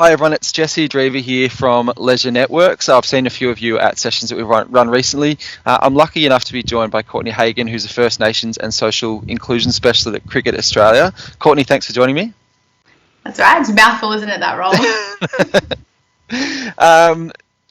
Hi everyone, it's Jesse Drever here from Leisure Network. So I've seen a few of you at sessions that we've run recently. I'm lucky enough to be joined by Courtney Hagen, who's a First Nations and Social Inclusion Specialist at Cricket Australia. Courtney, thanks for joining me. That's right, it's a mouthful, isn't it, that role?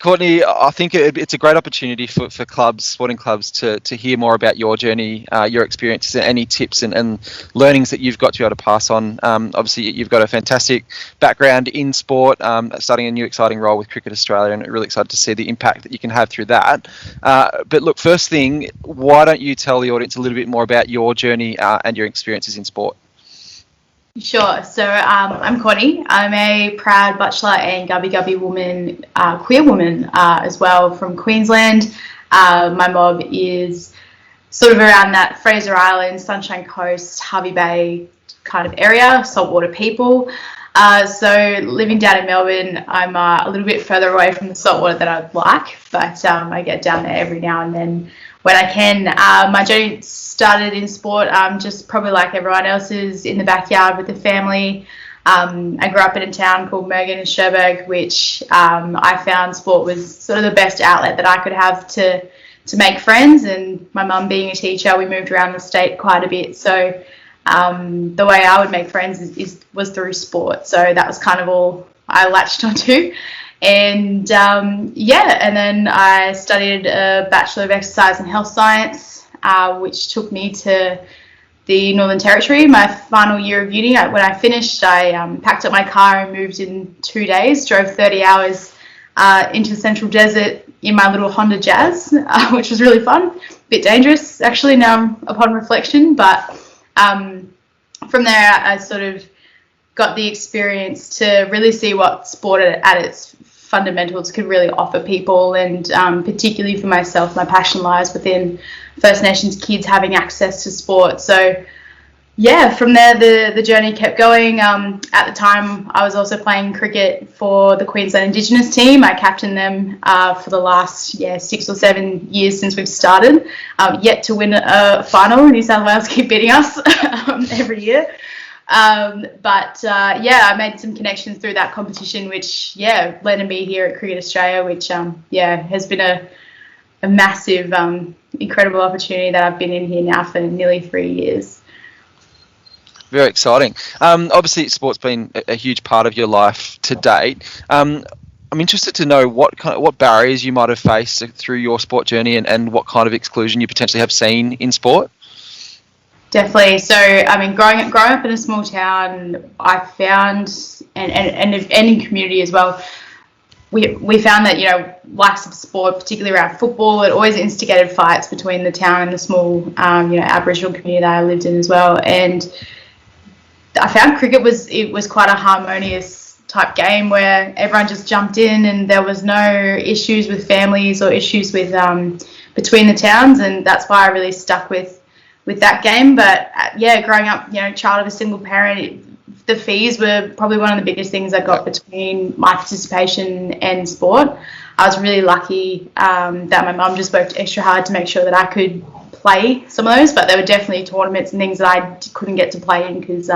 Courtney, I think it's a great opportunity for clubs, sporting clubs, to hear more about your journey, your experiences, and any tips and learnings that you've got to be able to pass on. Obviously, you've got a fantastic background in sport, starting a new exciting role with Cricket Australia, and really excited to see the impact that you can have through that. But look, first thing, why don't you tell the audience a little bit more about your journey and your experiences in sport? Sure. So I'm Courtney. I'm a proud bachelor and gubby woman, queer woman as well from Queensland. My mob is sort of around that Fraser Island, Sunshine Coast, Hervey Bay kind of area, saltwater people. So living down in Melbourne, I'm a little bit further away from the saltwater than I'd like, but I get down there every now and then when I can. My journey started in sport, just probably like everyone else's, in the backyard with the family. I grew up in a town called Mergen in Cherbourg, which I found sport was sort of the best outlet that I could have to make friends. And my mum being a teacher, we moved around the state quite a bit. So the way I would make friends was through sport. So that was kind of all I latched onto. And and then I studied a Bachelor of Exercise and Health Science, which took me to the Northern Territory. My final year of uni, when I finished, I packed up my car and moved in 2 days, drove 30 hours into the Central Desert in my little Honda Jazz, which was really fun. A bit dangerous, actually, now upon reflection. But from there, I sort of got the experience to really see what sport at its fundamentals could really offer people, and particularly for myself, my passion lies within First Nations kids having access to sport. So yeah, from there the journey kept going. At the time, I was also playing cricket for the Queensland Indigenous team. I captained them for the last 6 or 7 years since we've started. Yet to win a final. New South Wales keep beating us every year. I made some connections through that competition, which landed me here at Cricket Australia, which has been a massive, incredible opportunity that I've been in here now for nearly 3 years. Very exciting. Obviously, sport's been a huge part of your life to date. I'm interested to know what barriers you might have faced through your sport journey, and what kind of exclusion you potentially have seen in sport. Definitely. So, growing up in a small town, I found, and in community as well, we found that, likes of sport, particularly around football, it always instigated fights between the town and the small, Aboriginal community that I lived in as well. And I found cricket was quite a harmonious type game where everyone just jumped in, and there was no issues with families or issues with between the towns, and that's why I really stuck with that game. But growing up, child of a single parent, the fees were probably one of the biggest things I got between my participation and sport. I was really lucky that my mum just worked extra hard to make sure that I could play some of those, but there were definitely tournaments and things that I couldn't get to play in because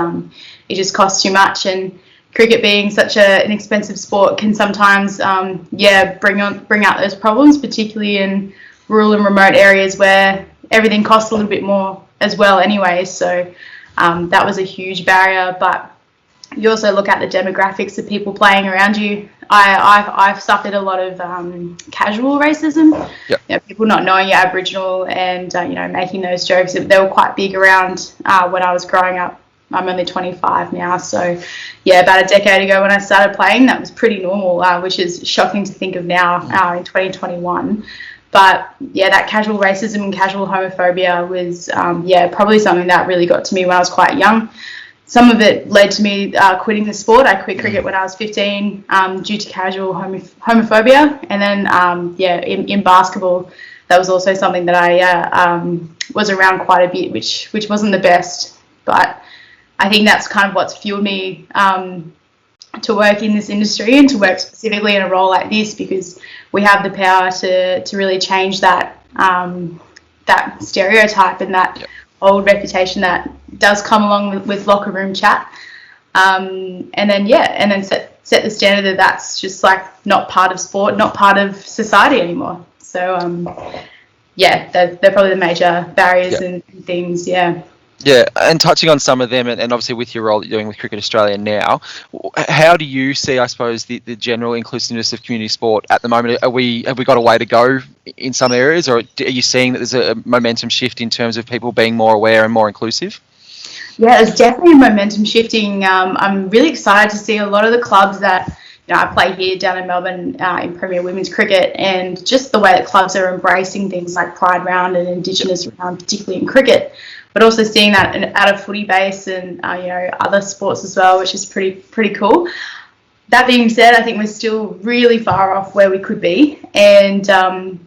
it just cost too much. And cricket being such an expensive sport can sometimes bring out those problems, particularly in rural and remote areas where everything costs a little bit more as well anyway. So that was a huge barrier. But you also look at the demographics of people playing around you. I've suffered a lot of casual racism. Yep. People not knowing you're Aboriginal and making those jokes. They were quite big around when I was growing up. I'm only 25 now, so about a decade ago when I started playing, that was pretty normal, which is shocking to think of now in 2021. But that casual racism and casual homophobia was probably something that really got to me when I was quite young. Some of it led to me quitting the sport. I quit cricket when I was 15 due to casual homophobia. And then, in basketball, that was also something that I was around quite a bit, which wasn't the best. But I think that's kind of what's fueled me to work in this industry and to work specifically in a role like this, because we have the power to really change that stereotype and that old reputation that does come along with locker room chat, and then set the standard that that's just like not part of sport, not part of society anymore. So yeah, they're probably the major barriers and things. Yeah. Yeah, and touching on some of them, and obviously with your role that you're doing with Cricket Australia now, how do you see, I suppose, the general inclusiveness of community sport at the moment? Have we got a way to go in some areas, or are you seeing that there's a momentum shift in terms of people being more aware and more inclusive? Yeah, there's definitely a momentum shifting. I'm really excited to see a lot of the clubs that I play here down in Melbourne in Premier Women's Cricket, and just the way that clubs are embracing things like Pride Round and Indigenous Round, particularly in cricket, but also seeing that at a footy base and other sports as well, which is pretty cool. That being said, I think we're still really far off where we could be, and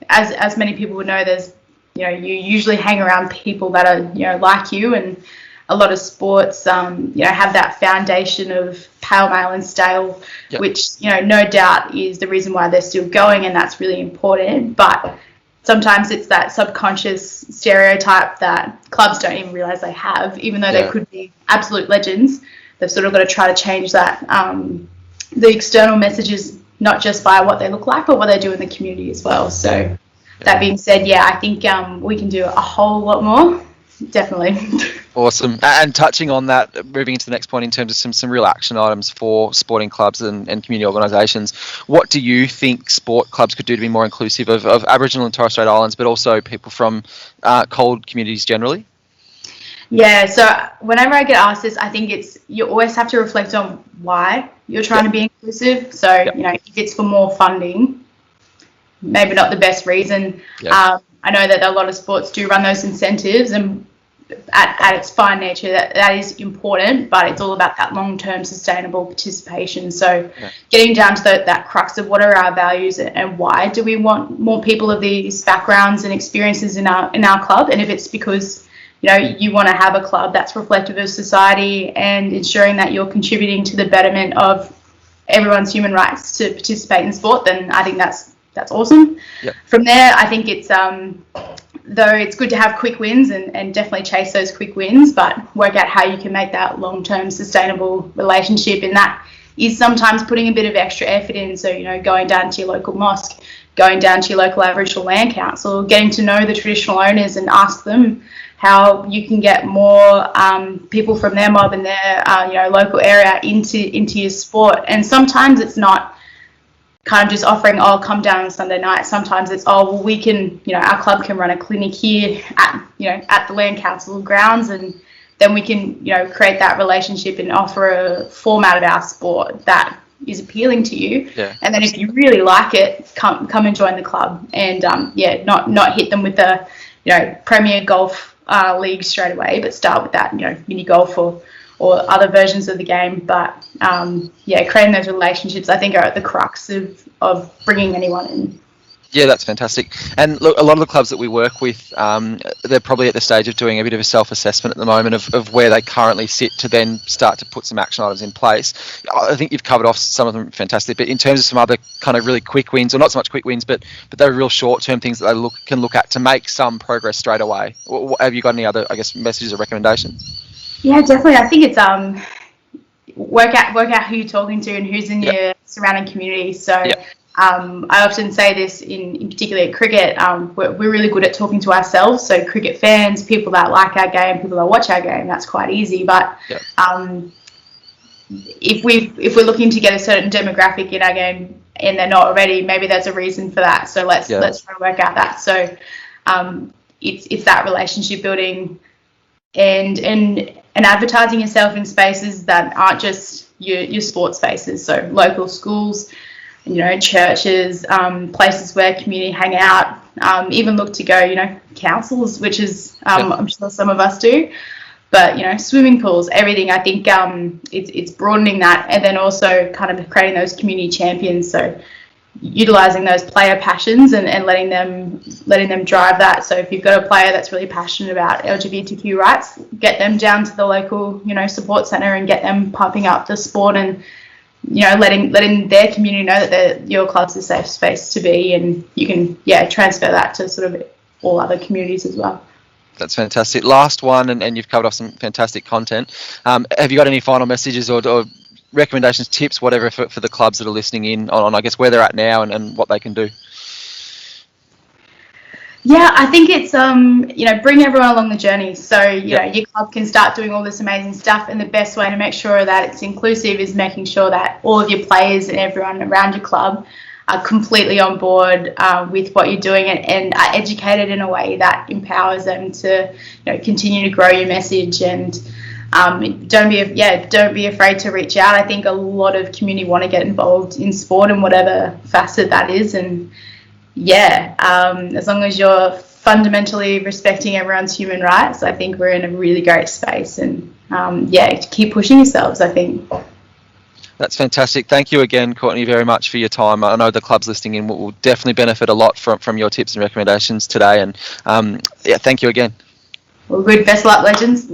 as many people would know, there's you usually hang around people that are like you, and a lot of sports have that foundation of pale, male and stale, which no doubt is the reason why they're still going, and that's really important. But sometimes it's that subconscious stereotype that clubs don't even realise they have, even though they could be absolute legends. They've sort of got to try to change that, the external messages, not just by what they look like, but what they do in the community as well. So that being said, I think we can do a whole lot more. Definitely. Awesome. And touching on that, moving into the next point in terms of some real action items for sporting clubs and community organisations, what do you think sport clubs could do to be more inclusive of Aboriginal and Torres Strait Islands, but also people from cold communities generally? Yeah, so whenever I get asked this, I think you always have to reflect on why you're trying to be inclusive. So, if it's for more funding, maybe not the best reason. I know that a lot of sports do run those incentives, and at its fine nature, that is important, but it's all about that long-term sustainable participation. So getting down to that crux of what are our values and why do we want more people of these backgrounds and experiences in our club, and if it's because you want to have a club that's reflective of society and ensuring that you're contributing to the betterment of everyone's human rights to participate in sport, then I think that's awesome. From there, I think it's though it's good to have quick wins and definitely chase those quick wins, but work out how you can make that long-term sustainable relationship, and that is sometimes putting a bit of extra effort in. So going down to your local mosque, going down to your local Aboriginal Land Council, getting to know the traditional owners and ask them how you can get more people from their mob and their local area into your sport. And sometimes it's not kind of just offering, come down on Sunday night. Sometimes it's, we can, our club can run a clinic here at the Land Council grounds, and then we can, create that relationship and offer a format of our sport that is appealing to you. And then if you really like it, come and join the club, and not hit them with the, Premier Golf League straight away, but start with that, mini golf or other versions of the game. But creating those relationships, I think, are at the crux of bringing anyone in. Yeah, that's fantastic. And look, a lot of the clubs that we work with, they're probably at the stage of doing a bit of a self-assessment at the moment of where they currently sit to then start to put some action items in place. I think you've covered off some of them fantastic, but in terms of some other kind of really quick wins, or not so much quick wins, but they're real short-term things that they can look at to make some progress straight away. Have you got any other, messages or recommendations? Yeah, definitely. I think it's work out who you're talking to and who's in your surrounding community. So I often say this in particular at cricket, we're really good at talking to ourselves. So cricket fans, people that like our game, people that watch our game, that's quite easy. But if we're looking to get a certain demographic in our game and they're not already, maybe there's a reason for that. So let's try to work out that. So it's that relationship building and advertising yourself in spaces that aren't just your sports spaces. So local schools, churches, places where community hang out, even look to go, councils, which is, I'm sure some of us do, but, swimming pools, everything. I think it's broadening that, and then also kind of creating those community champions. So utilising those player passions and letting them drive that. So if you've got a player that's really passionate about LGBTQ rights, get them down to the local, support centre and get them pumping up the sport, and letting their community know that your club's a safe space to be, and you can transfer that to sort of all other communities as well. That's fantastic. Last one, and you've covered off some fantastic content. Have you got any final messages or recommendations, tips, whatever, for the clubs that are listening in on I guess where they're at now and what they can do? Yeah, I think it's bring everyone along the journey. So you know, your club can start doing all this amazing stuff, and the best way to make sure that it's inclusive is making sure that all of your players and everyone around your club are completely on board with what you're doing, and are educated in a way that empowers them to continue to grow your message. And don't be afraid to reach out. I think a lot of community want to get involved in sport in whatever facet that is, and as long as you're fundamentally respecting everyone's human rights, I think we're in a really great space. And keep pushing yourselves, I think. That's fantastic. Thank you again, Courtney, very much for your time. I know the clubs listening in will definitely benefit a lot from your tips and recommendations today. And thank you again. Well, good. Best of luck, legends.